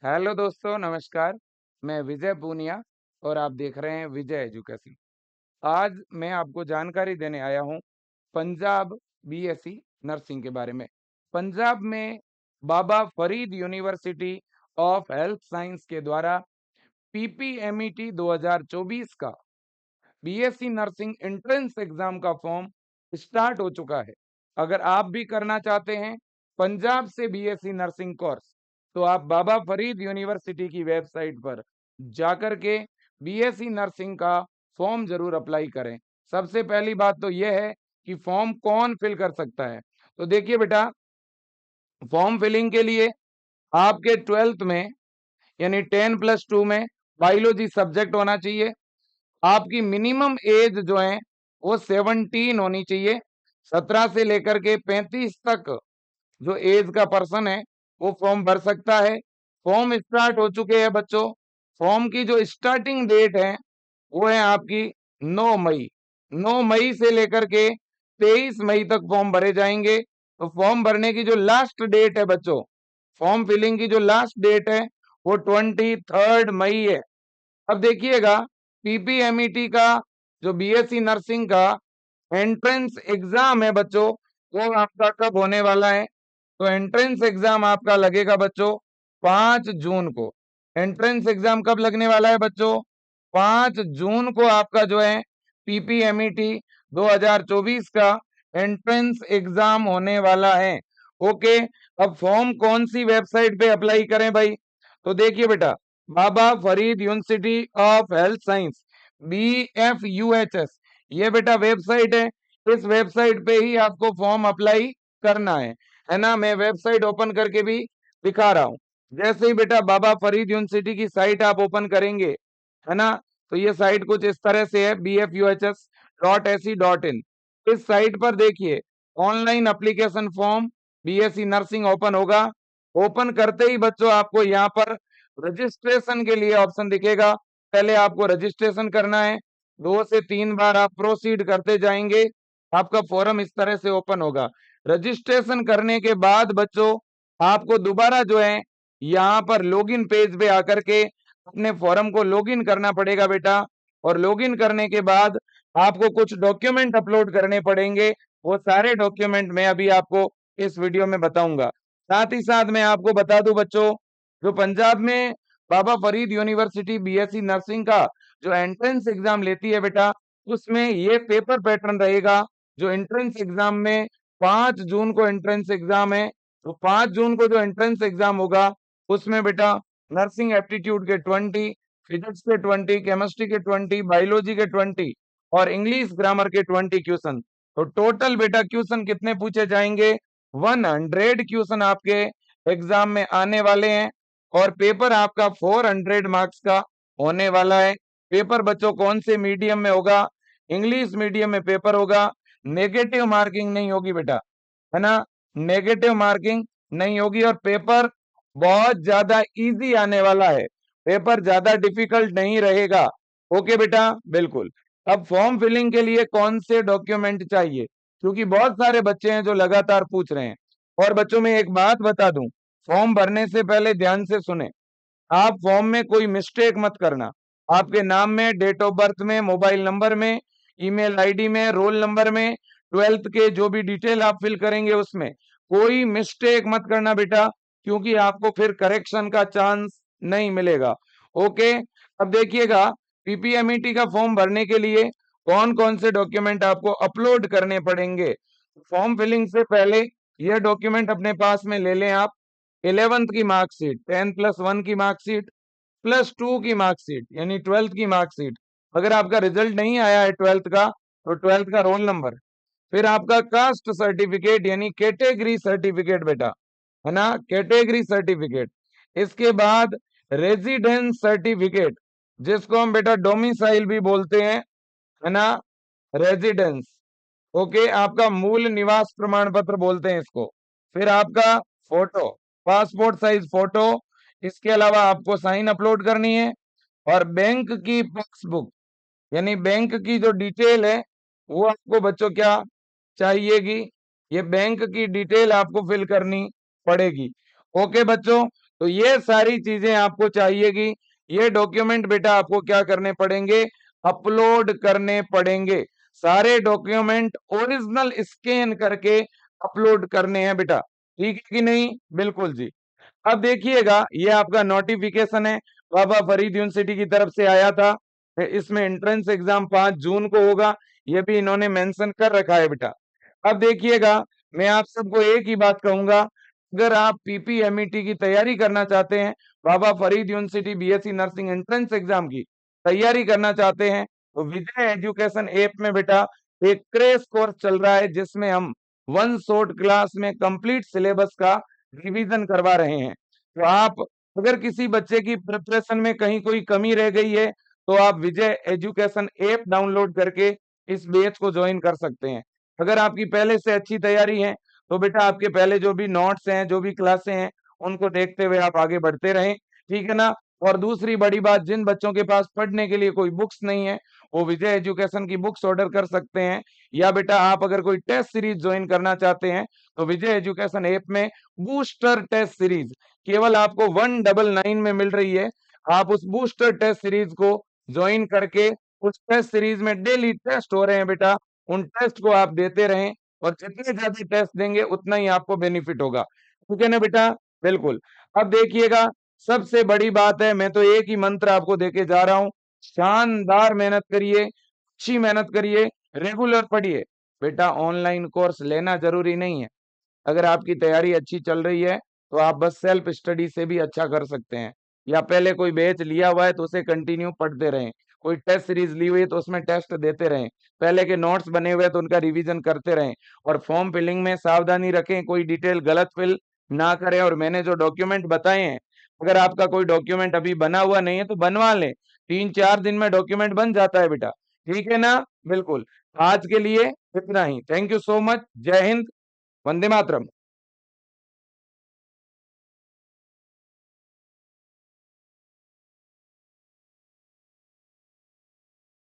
Hello दोस्तों, नमस्कार। मैं विजय पूनिया और आप देख रहे हैं विजय एजुकेशन। आज मैं आपको जानकारी देने आया हूं पंजाब बीएससी नर्सिंग के बारे में। पंजाब में Baba Farid University of Health Science के द्वारा पीपीएमईटी 2024 का बीएससी नर्सिंग एंट्रेंस एग्जाम का फॉर्म स्टार्ट हो चुका है। अगर आप भी करना चाहते हैं पंजाब से बीएससी नर्सिंग कोर्स, तो आप बाबा फरीद यूनिवर्सिटी की वेबसाइट पर जाकर के बीएससी नर्सिंग का फॉर्म जरूर अप्लाई करें। सबसे पहली बात तो यह है कि फॉर्म कौन फिल कर सकता है। तो देखिए बेटा, फॉर्म फिलिंग के लिए आपके 12th में यानी 10+2 में बायोलॉजी सब्जेक्ट होना चाहिए। आपकी मिनिमम एज जो है वो 17 होनी चाहिए। 17 से लेकर के 35 तक जो एज का पर्सन है वो फॉर्म भर सकता है। फॉर्म स्टार्ट हो चुके हैं बच्चों। फॉर्म की जो स्टार्टिंग डेट है वो है आपकी 9 मई। 9 मई से लेकर के 23 मई तक फॉर्म भरे जाएंगे। तो फॉर्म भरने की जो लास्ट डेट है बच्चों, फॉर्म फिलिंग की जो लास्ट डेट है वो 23 मई है। अब देखिएगा, पीपीएमईटी का जो बीएससी नर्सिंग का एंट्रेंस एग्जाम है बच्चों, वो आपका कब होने वाला है। तो एंट्रेंस एग्जाम आपका लगेगा बच्चों 5 जून को। एंट्रेंस एग्जाम कब लगने वाला है बच्चों? 5 जून को आपका जो है पीपीएमईटी 2024 का एंट्रेंस एग्जाम होने वाला है। ओके। अब फॉर्म कौन सी वेबसाइट पे अप्लाई करें भाई? तो देखिए बेटा, Baba Farid University of Health Science BFUHS, ये बेटा वेबसाइट है। इस वेबसाइट पे ही आपको फॉर्म अप्लाई करना है ना। मैं वेबसाइट ओपन करके भी दिखा रहा हूँ। जैसे ही बेटा बाबा फरीद यूनिवर्सिटी की साइट आप ओपन करेंगे, है ना, तो ये साइट कुछ इस तरह से है, bfuhs.ac.in। इस साइट पर देखिए online application form BSc nursing open होगा। ओपन करते ही बच्चों आपको यहाँ पर रजिस्ट्रेशन के लिए ऑप्शन दिखेगा। पहले आपको रजिस्ट्रेशन करना है। 2 से 3 बार आप प्रोसीड करते जाएंगे, आपका फॉर्म इस तरह से ओपन होगा। रजिस्ट्रेशन करने के बाद बच्चों आपको दोबारा जो है यहाँ पर लॉगिन पेज पे आकर के अपने फॉर्म को लॉगिन करना पड़ेगा बेटा। और लॉगिन करने के बाद आपको कुछ डॉक्यूमेंट अपलोड करने पड़ेंगे। वो सारे डॉक्यूमेंट मैं अभी आपको इस वीडियो में बताऊंगा। साथ ही साथ मैं आपको बता दूं बच्चों, जो पंजाब में Baba Farid University BSc nursing का जो एंट्रेंस एग्जाम लेती है बेटा, उसमें ये पेपर पैटर्न रहेगा। जो एंट्रेंस एग्जाम में 5 जून को एंट्रेंस एग्जाम है, तो 5 जून को जो एंट्रेंस एग्जाम होगा उसमें बेटा नर्सिंग एप्टीट्यूड के 20, फिजिक्स के 20, केमिस्ट्री के 20, बायोलॉजी के 20 और इंग्लिश ग्रामर के 20 क्वेश्चन। तो टोटल बेटा क्वेश्चन कितने पूछे जाएंगे? 100 क्वेश्चन आपके एग्जाम में आने वाले हैं। और पेपर आपका 400 मार्क्स का होने वाला है। पेपर बच्चों कौन से मीडियम में होगा? इंग्लिश मीडियम में पेपर होगा। नेगेटिव मार्किंग नहीं होगी बेटा, है ना। नेगेटिव मार्किंग नहीं होगी और पेपर बहुत ज्यादा इजी आने वाला है। पेपर ज्यादा डिफिकल्ट नहीं रहेगा। ओके बेटा, बिल्कुल। अब फॉर्म फिलिंग के लिए कौन से डॉक्यूमेंट चाहिए, क्योंकि बहुत सारे बच्चे हैं जो लगातार पूछ रहे हैं। और बच्चों में एक बात बता दूं, फॉर्म भरने से पहले ध्यान से सुने। आप फॉर्म में कोई मिस्टेक मत करना। आपके नाम में, डेट ऑफ बर्थ में, मोबाइल नंबर में, ईमेल आईडी में, रोल नंबर में, 12th के जो भी डिटेल आप फिल करेंगे उसमें कोई मिस्टेक मत करना बेटा, क्योंकि आपको फिर करेक्शन का चांस नहीं मिलेगा। ओके। अब देखिएगा, पीपीएमईटी का फॉर्म भरने के लिए कौन कौन से डॉक्यूमेंट आपको अपलोड करने पड़ेंगे। फॉर्म फिलिंग से पहले यह डॉक्यूमेंट अपने पास में ले लें आप। 11th की मार्कशीट, 10+1 की मार्कशीट, +2 की मार्कशीट यानी 12th की मार्कशीट। अगर आपका रिजल्ट नहीं आया है 12th का, तो 12th का रोल नंबर। फिर आपका कास्ट सर्टिफिकेट यानी कैटेगरी सर्टिफिकेट बेटा, है ना, कैटेगरी सर्टिफिकेट। इसके बाद रेजिडेंस सर्टिफिकेट, जिसको हम बेटा डोमिसाइल भी बोलते हैं, है ना, रेजिडेंस। ओके, आपका मूल निवास प्रमाण पत्र बोलते हैं इसको। फिर आपका फोटो, पासपोर्ट साइज फोटो। इसके अलावा आपको साइन अपलोड करनी है। और बैंक की पासबुक यानी बैंक की जो डिटेल है वो आपको बच्चों क्या चाहिएगी? ये बैंक की डिटेल आपको फिल करनी पड़ेगी। ओके बच्चों, तो ये सारी चीजें आपको चाहिएगी। ये डॉक्यूमेंट बेटा आपको क्या करने पड़ेंगे, अपलोड करने पड़ेंगे। सारे डॉक्यूमेंट ओरिजिनल स्कैन करके अपलोड करने हैं बेटा, ठीक है कि नहीं? बिल्कुल जी। अब देखिएगा, ये आपका नोटिफिकेशन है, बाबा फरीद यूनिवर्सिटी की तरफ से आया था। इसमें एंट्रेंस एग्जाम 5 जून को होगा, ये भी इन्होंने मेंशन कर रखा है बेटा। अब देखिएगा, मैं आप सबको एक ही बात कहूंगा, अगर आप पीपीएमईटी की तैयारी करना चाहते हैं, Baba Farid University BSc nursing entrance exam की तैयारी करना चाहते हैं, तो विजय एजुकेशन ऐप में बेटा एक क्रैश कोर्स चल रहा है, जिसमें हम वन शॉट क्लास में कंप्लीट सिलेबस का रिवीजन करवा रहे हैं। तो आप अगर किसी बच्चे की प्रिपरेशन में कहीं कोई कमी रह गई है, तो आप विजय एजुकेशन ऐप डाउनलोड करके इस बैच को ज्वाइन कर सकते हैं। अगर आपकी पहले से अच्छी तैयारी है, तो बेटा आपके पहले जो भी नोट्स हैं, जो भी क्लासें हैं, उनको देखते हुए आप आगे बढ़ते रहें, ठीक है ना? और दूसरी बड़ी बात, जिन बच्चों के पास पढ़ने के लिए कोई बुक्स नहीं है, वो विजय एजुकेशन की बुक्स ऑर्डर कर सकते हैं। या बेटा आप अगर कोई टेस्ट सीरीज ज्वाइन करना चाहते हैं, तो विजय एजुकेशन ऐप में बूस्टर टेस्ट सीरीज केवल आपको 199 में मिल रही है। आप उस बूस्टर टेस्ट सीरीज को ज्वाइन करके, उस टेस्ट सीरीज में डेली टेस्ट हो रहे हैं बेटा, उन टेस्ट को आप देते रहें, और जितने ज्यादा टेस्ट देंगे उतना ही आपको बेनिफिट होगा, ठीक है ना बेटा? बिल्कुल। अब देखिएगा, सबसे बड़ी बात है, मैं तो एक ही मंत्र आपको देके जा रहा हूं, शानदार मेहनत करिए, अच्छी मेहनत करिए, रेगुलर पढ़िए। बेटा ऑनलाइन कोर्स लेना जरूरी नहीं है, अगर आपकी तैयारी अच्छी चल रही है, तो आप बस सेल्फ स्टडी से भी अच्छा कर सकते हैं। या पहले कोई बैच लिया हुआ है तो उसे कंटिन्यू पढ़ते रहें, कोई टेस्ट सीरीज ली हुई है तो उसमें टेस्ट देते रहें, पहले के नोट्स बने हुए हैं तो उनका रिवीजन करते रहें, और फॉर्म फिलिंग में सावधानी रखें, कोई डिटेल गलत फिल ना करें। और मैंने जो डॉक्यूमेंट बताए हैं, अगर आपका कोई डॉक्यूमेंट अभी बना हुआ नहीं है तो बनवा लें, 3-4 दिन में डॉक्यूमेंट बन जाता है बेटा, ठीक है ना? बिल्कुल। आज के लिए इतना ही। Thank you so much. जय हिंद। वंदे मातरम।